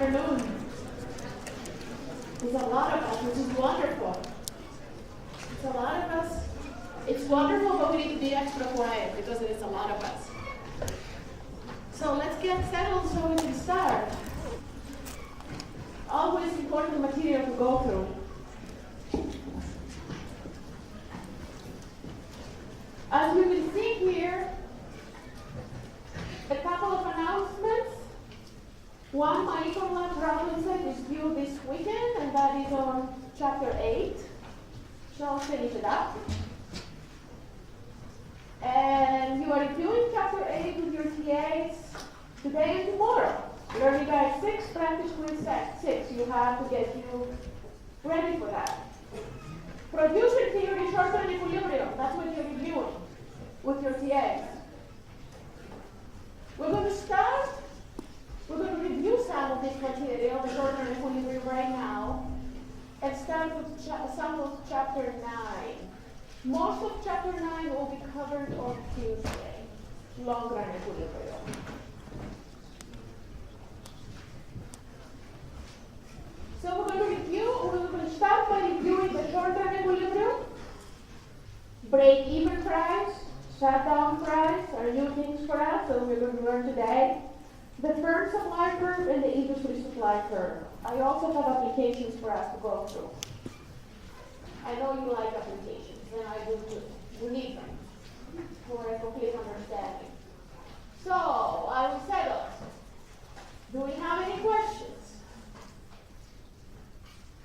afternoon. It's a lot of us, which is wonderful. It's a lot of us. It's wonderful, but we need to be extra quiet because it is a lot of us. So let's get settled so we can start. Always important material to go through. As we will see here, a couple of announcements. One, my Econ lab problem set is due this weekend, and that is on chapter 8. So I'll finish it up. And you are reviewing chapter 8 with your TAs today and tomorrow. Learning guide 6, practice quiz 6. You have to get you ready for that. Producer theory, short-term equilibrium. That's what you're reviewing with your TAs. We're going to review some of this material, the short-term equilibrium right now, and start with some of chapter 9. Most of chapter 9 will be covered on Tuesday, long-run equilibrium. So we're going to start by reviewing the short-term equilibrium, break-even price, shutdown price are new things for us, so we're going to learn today. The firm supply curve and the industry supply curve. I also have applications for us to go through. I know you like applications, and I do too. We need them for a complete understanding. So, I will settle. Do we have any questions?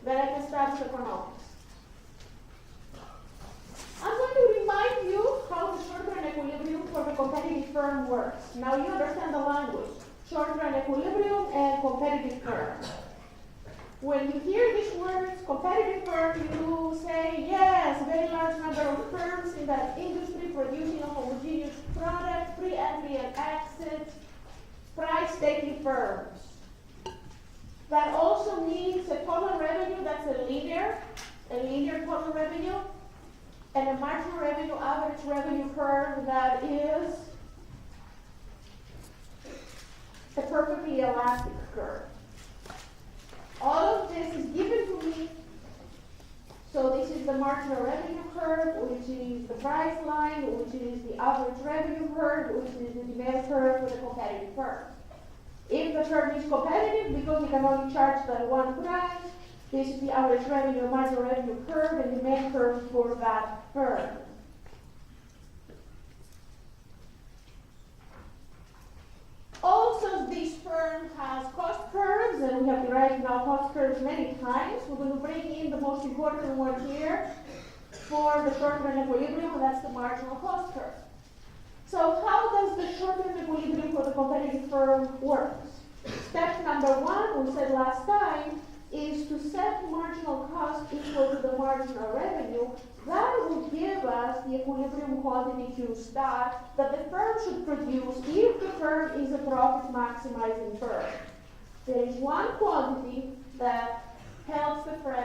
Then I can start with economics. I'm going to remind you how the short-run equilibrium for the competitive firm works. Now you understand the language. Short-run equilibrium and competitive firm. When you hear these words, competitive firm, you say, yes, very large number of firms in that industry producing a homogeneous product, free entry and exit, price-taking firms. That also means a total revenue that's a linear total revenue, and a marginal revenue, average revenue curve that is a perfectly elastic curve. All of this is given to me. So this is the marginal revenue curve, which is the price line, which is the average revenue curve, which is the demand curve for the competitive firm. If the firm is competitive, because you can only charge that one price, this is the average revenue, marginal revenue curve, and demand curve for that firm. Also, this firm has cost curves, and we have to write now cost curves many times. We're going to bring in the most important one here for the short-run equilibrium, and that's the marginal cost curve. So how does the short-run equilibrium for the competitive firm work? Step number 1, we said last time, is to set marginal cost equal to the marginal revenue. That will give us the equilibrium quantity Q star that the firm should produce if the firm is a profit maximizing firm. There is one quantity that helps the firm,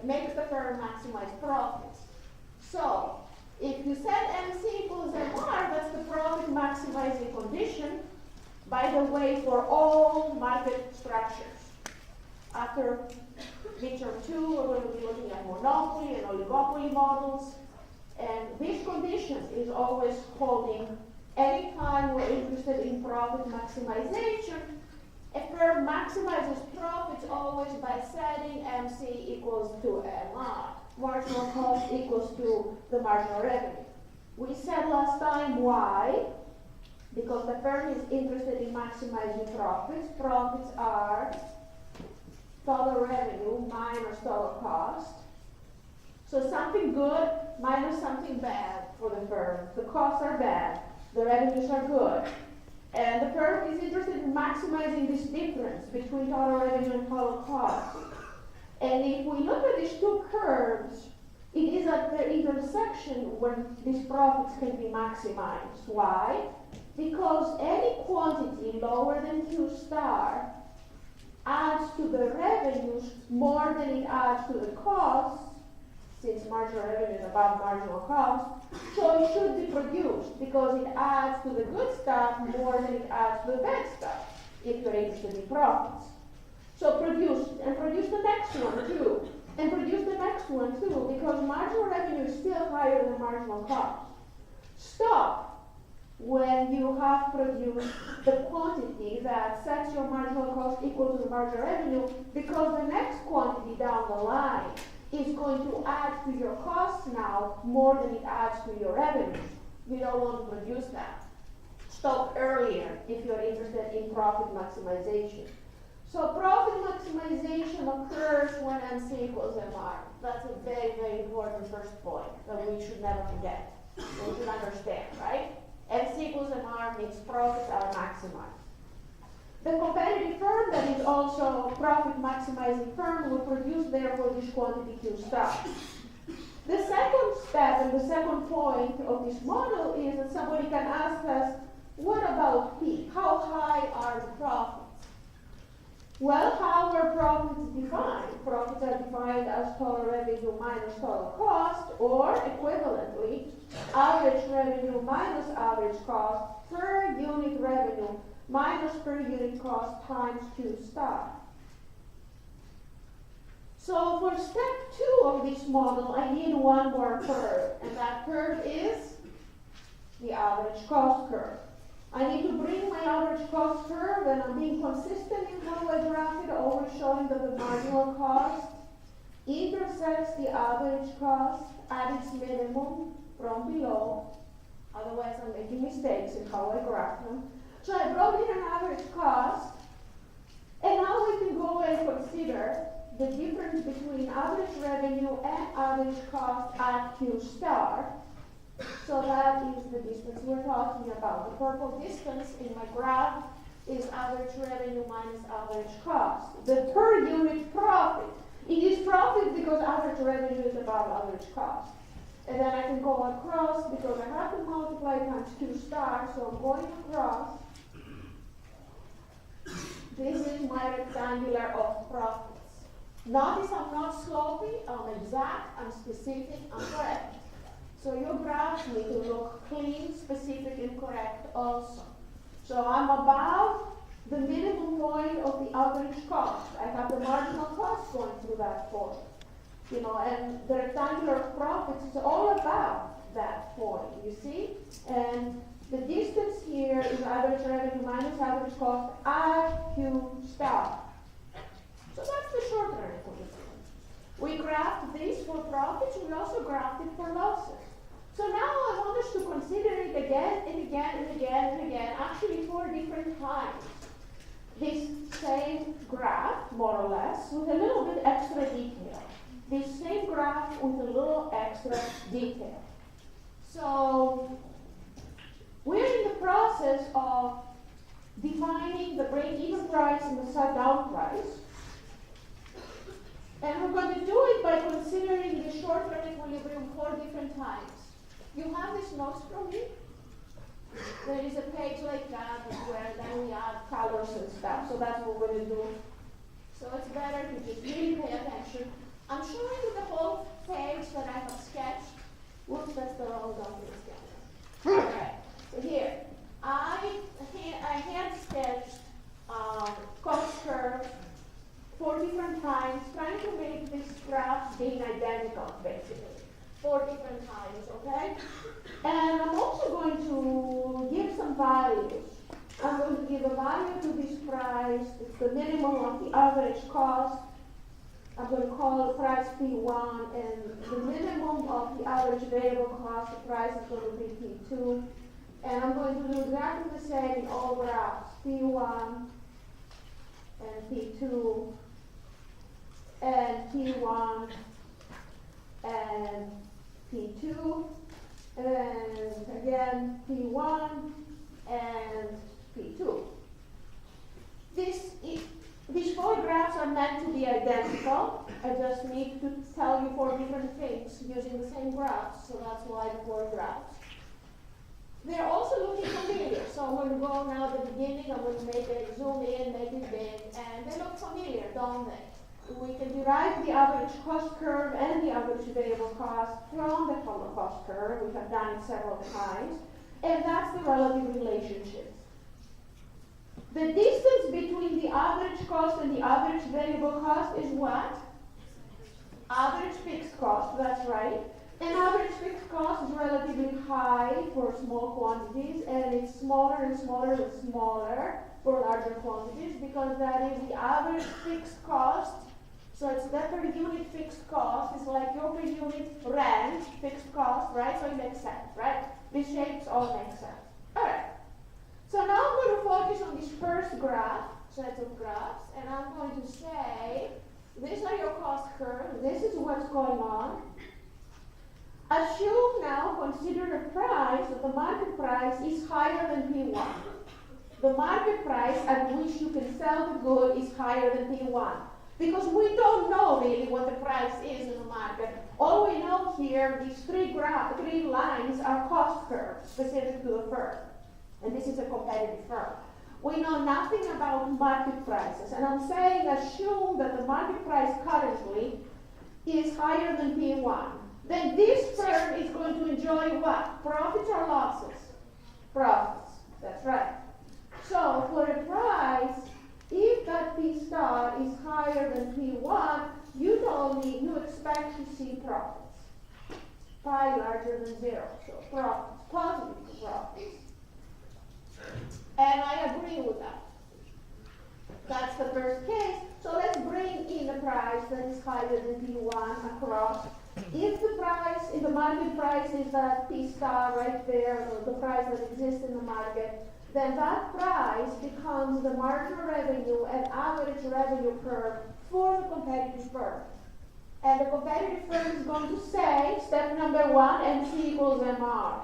makes the firm maximize profits. So, if you set MC equals MR, that's the profit maximizing condition, by the way, for all market structures. After midterm 2, we're going to be looking at monopoly and oligopoly models. And this condition is always holding anytime we're interested in profit maximization. A firm maximizes profits always by setting MC equals to MR. Marginal cost equals to the marginal revenue. We said last time why. Because the firm is interested in maximizing profits. Profits are total revenue minus total cost. So something good minus something bad for the firm. The costs are bad, the revenues are good. And the firm is interested in maximizing this difference between total revenue and total cost. And if we look at these two curves, it is at their intersection when these profits can be maximized. Why? Because any quantity lower than Q star adds to the revenues more than it adds to the costs, since marginal revenue is above marginal cost, so it should be produced because it adds to the good stuff more than it adds to the bad stuff, if you're interested in profits. So produce the next one too, and produce the next one too, because marginal revenue is still higher than marginal cost. Stop when you have produced the quantity that sets your marginal cost equal to the marginal revenue, because the next quantity down the line is going to add to your costs now more than it adds to your revenues. You don't want to produce that. Stop earlier if you're interested in profit maximization. So profit maximization occurs when MC equals MR. That's a very, very important first point that we should never forget. We should understand, right? MC equals MR means profits are maximized. The competitive firm that is also profit maximizing firm will produce therefore this quantity Q star. The second step and the second point of this model is that somebody can ask us, what about P? How high are the profits? Well, how are profits defined? Profits are defined as total revenue minus total cost, or equivalently, average revenue minus average cost per unit revenue minus per unit cost times Q star. So for step 2 of this model, I need one more curve, and that curve is the average cost curve. I need to bring my average cost curve, and I'm being consistent in how I graph it, always showing that the marginal cost intersects the average cost at its minimum from below. Otherwise, I'm making mistakes in how I graph them. So I brought in an average cost, and now we can go and consider the difference between average revenue and average cost at Q star. So that is the distance we're talking about. The purple distance in my graph is average revenue minus average cost. The per unit profit. It is profit because average revenue is above average cost. And then I can go across because I have to multiply times Q star, so I'm going across. This is my rectangular of profits. Notice I'm not sloping, I'm exact, I'm specific, I'm correct. So your graphs need to look clean, specific, and correct also. So I'm above the minimum point of the average cost. I have the marginal cost going through that point. You know, and the rectangular of profits is all about that point, you see? And the distance here is average revenue minus average cost at Q star. So that's the short-term equilibrium. We graphed this for profits, we also graphed it for losses. So now I want us to consider it again and again and again and again, actually 4 different times. This same graph, more or less, with a little bit extra detail. This same graph with a little extra detail. So we're in the process of defining the break-even price and the shutdown price. And we're going to do it by considering the short-term equilibrium 4 different times. You have this notes from me? There is a page like that where then we add colors and stuff. So that's what we're going to do. So it's better to just really pay attention. I'm showing you the whole page that I have sketched. Whoops, that's the wrong document sketch. Alright, so here. I had sketched cost curve 4 different times, trying to make these graphs being identical, basically. 4 different times, okay? And I'm also going to give some values. I'm going to give a value to this price. It's the minimum of the average cost. I'm going to call the price P1, and the minimum of the average variable cost, the price is going to be P2. And I'm going to do exactly the same in all graphs, P1 and P2 and P1 and P2 and again P1 and P2. These 4 graphs are meant to be identical. I just need to tell you 4 different things using the same graphs, so that's why the 4 graphs. They're also looking familiar, so I'm going to go now at the beginning, I'm going to make it zoom in, make it big, and they look familiar, don't they? We can derive the average cost curve and the average variable cost from the total cost curve. We have done it several times, and that's the relative relationship. The distance between the average cost and the average variable cost is what? Average fixed cost, that's right. And average fixed cost is relatively high for small quantities, and it's smaller and smaller and smaller for larger quantities, because that is the average fixed cost. So it's that per unit fixed cost is like your per unit rent fixed cost, right? So it makes sense, right? These shapes all make sense. All right. So now I'm going to focus on this first graph, set of graphs, and I'm going to say, these are your cost curves. This is what's going on. Assume now, consider the price, that the market price is higher than P1. The market price at which you can sell the good is higher than P1. Because we don't know really what the price is in the market. All we know here, these three lines are cost curves specific to the firm. And this is a competitive firm. We know nothing about market prices. And I'm saying assume that the market price currently is higher than P1. Then this firm is going to enjoy what? Profits or losses? Profits. That's right. So for a price, if that P star is higher than P1, you expect to see profits. Pi larger than 0. So profits, positive profits. And I agree with that. That's the first case. So let's bring in a price that is higher than P1 across. If the market price is that P star right there, or the price that exists in the market, then that price becomes the marginal revenue and average revenue curve for the competitive firm. And the competitive firm is going to say, step number 1, MC equals MR.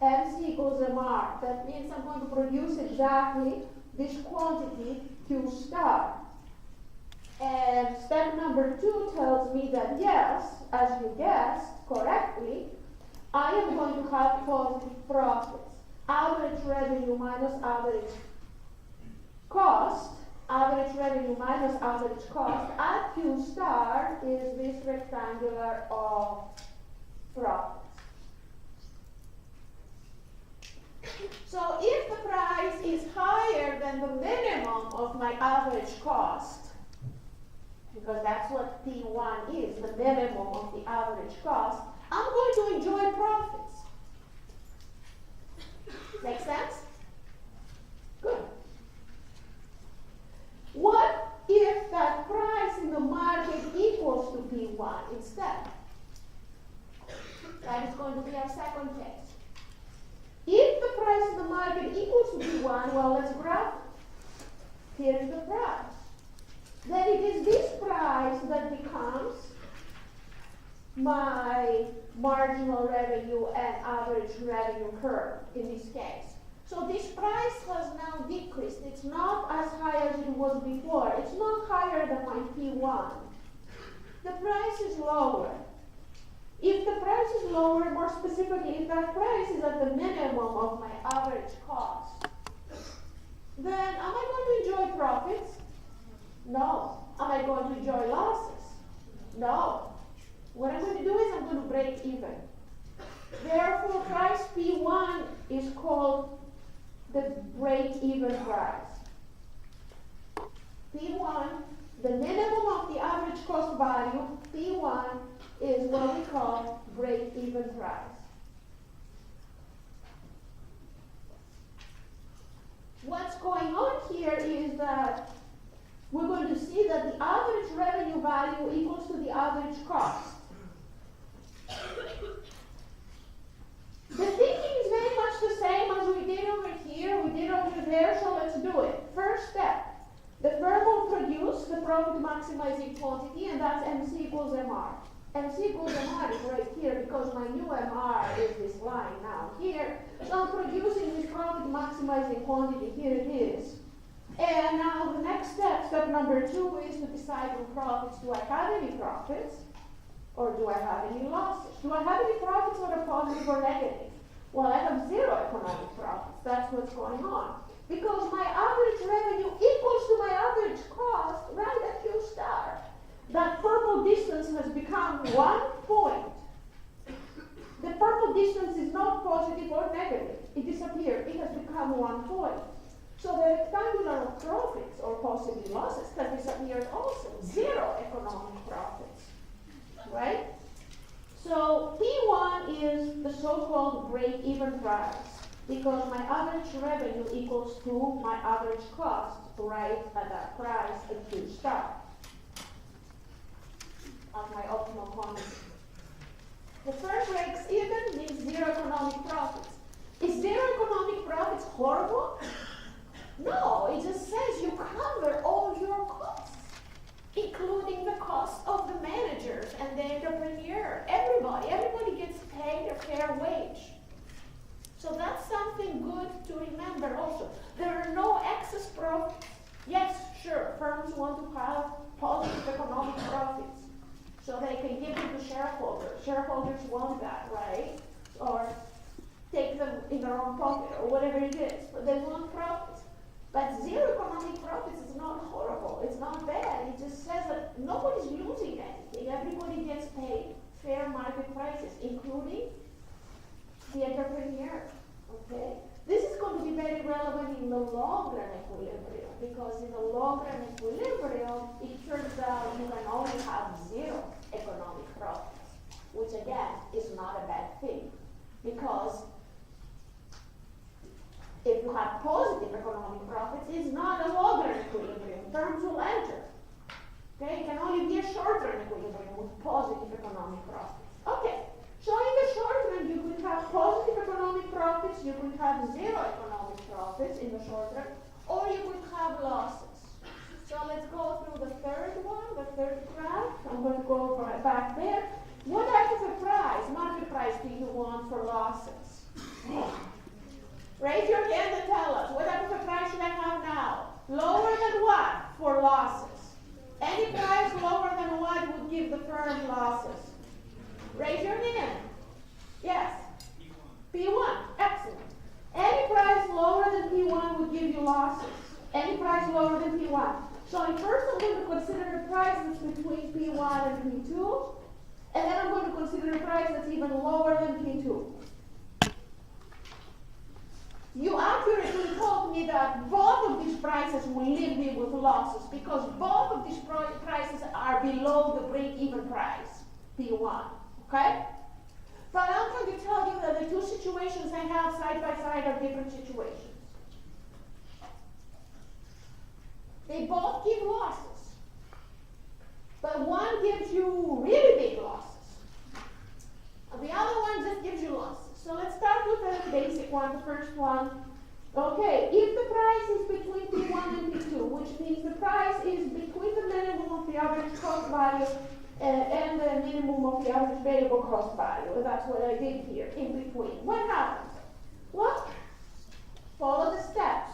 MC equals MR. That means I'm going to produce exactly this quantity Q star. And step number 2 tells me that yes, as you guessed correctly, I am going to have positive profits. Average revenue minus average cost, average revenue minus average cost at Q star is this rectangular of profits. So if the price is higher than the minimum of my average cost, because that's what P1 is, the minimum of the average cost, I'm going to enjoy profits. Make sense? Good. What if that price in the market equals to P1 instead? That is going to be our second case. If the price in the market equals to P1, well, let's graph it. Here is the price. Then it is this price that becomes my marginal revenue and average revenue curve in this case. So this price has now decreased. It's not as high as it was before. It's not higher than my P1. The price is lower. If the price is lower, more specifically, if that price is at the minimum of my average cost, then am I going to enjoy profits? No. Am I going to enjoy losses? No. What I'm going to do is I'm going to break even. Therefore, price P1 is called the break-even price. P1, the minimum of the average cost value, P1 is what we call break-even price. What's going on here is that we're going to see that the average revenue value equals to the average cost. The thinking is very much the same as we did over here, we did over there, so let's do it. First step, the firm will produce the profit maximizing quantity, and that's MC equals MR. MC equals MR is right here because my new MR is this line now here. So I'm producing this profit maximizing quantity, here it is. And now the next step, step number 2, is to decide on profits. Do I have any profits? Or do I have any losses? Do I have any profits that are positive or negative? Well, I have 0 economic profits. That's what's going on. Because my average revenue equals to my average cost right at Q star. That purple distance has become 1 point. The purple distance is not positive or negative. It disappeared. It has become 1 point. So the rectangular of profits, or possibly losses, can disappear also. Zero economic profits, right? So P1 is the so-called break-even price, because my average revenue equals to my average cost right at that price at Q star of my optimal quantity. The firm breaks even means zero economic profits. Is zero economic profits horrible? No, it just says you cover all your costs, including the cost of the managers and the entrepreneur. Everybody gets paid a fair wage. So that's something good to remember also. There are no excess profits. Yes, sure, firms want to have positive economic profits so they can give it to shareholders. Shareholders want that, right? Or take them in their own pocket or whatever it is, but they want profits. But zero economic profits is not horrible. It's not bad. It just says that nobody's losing anything. Everybody gets paid fair market prices, including the entrepreneur. Okay? This is going to be very relevant in the long-run equilibrium, because in the long-run equilibrium, it turns out you can only have zero economic profits, which again is not a bad thing, because if you have positive economic profits, it's not a long-run equilibrium. Firms will enter. Okay, it can only be a short-run equilibrium with positive economic profits. Okay, so in the short run, you could have positive economic profits, you could have zero economic profits in the short run, or you could have losses. So let's go through the third one, the third graph. I'm going to go back there. What type of a price, market price, do you want for losses? Raise your hand and tell us, what type of a price should I have now? Lower than what for losses? Any price lower than what would give the firm losses? Raise your hand. Yes? P1. Excellent. Any price lower than P1 would give you losses. Any price lower than P1. So first I'm going to consider the price that's between P1 and P2, and then I'm going to consider a price that's even lower than P2. You accurately told me that both of these prices will leave me with losses, because both of these prices are below the break-even price, P1, okay? But I'm going to tell you that the two situations I have side by side are different situations. They both give losses, but one gives you really big losses, and the other one just gives you losses. So let's start with the basic one, the first one. Okay, if the price is between P1 and P2, which means the price is between the minimum of the average cost value and the minimum of the average variable cost value, that's what I did here, in between. What happens? Well, follow the steps.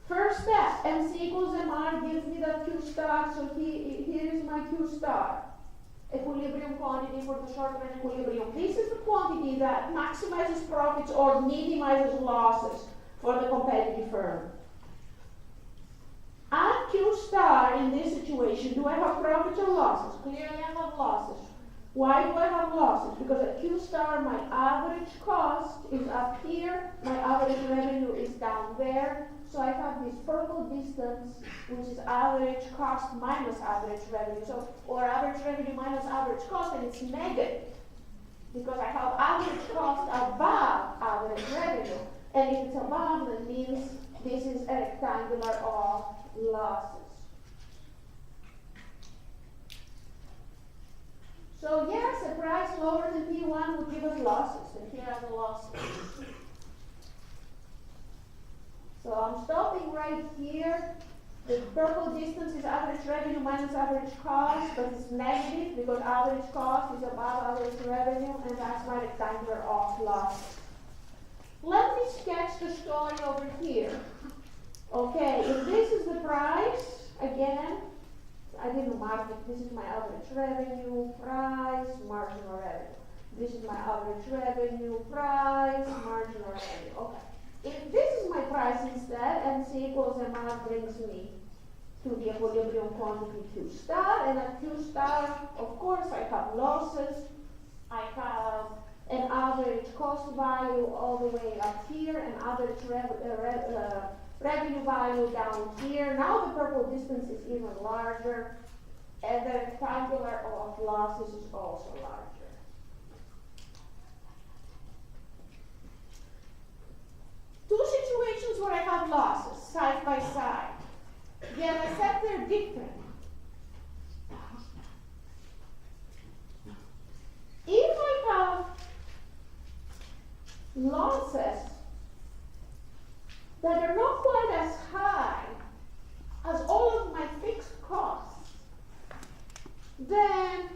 First step, MC equals MR gives me the Q star, so here is my Q star. Equilibrium quantity for the short-run equilibrium. This is the quantity that maximizes profits or minimizes losses for the competitive firm. At Q star in this situation, do I have profits or losses? Clearly I have losses. Why do I have losses? Because at Q star my average cost is up here, my average revenue is down there. So I have this purple distance, which is average cost minus average revenue. So, or average revenue minus average cost, and it's negative, because I have average cost above average revenue. And if it's above, that means this is a rectangular of losses. So yes, a price lower than P1 would give us losses, and here are the losses. So I'm stopping right here. The purple distance is average revenue minus average cost, but it's negative because average cost is above average revenue, and that's my rectangular of losses. Let me sketch the story over here. Okay, if this is the price, again, I didn't mark it. This is my average revenue, price, marginal revenue. This is my average revenue, price, marginal revenue. Okay. If this is my price instead, MC equals MR brings me to the equilibrium quantity Q star, and at Q star, of course, I have losses. I have an average cost value all the way up here, an average revenue value down here. Now the purple distance is even larger, and the rectangular of losses is also larger. Two situations where I have losses side by side. Yet except they're different. If I have losses that are not quite as high as all of my fixed costs, then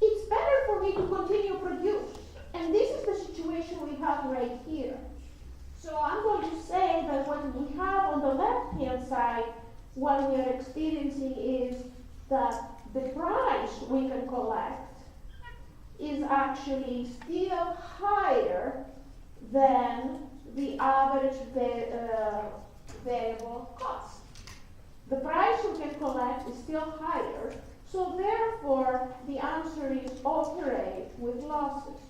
it's better for me to continue produce. And this is the situation we have right here. So I'm going to say that what we have on the left-hand side, what we are experiencing is that the price we can collect is actually still higher than the average variable cost. The price we can collect is still higher, so therefore the answer is operate with losses.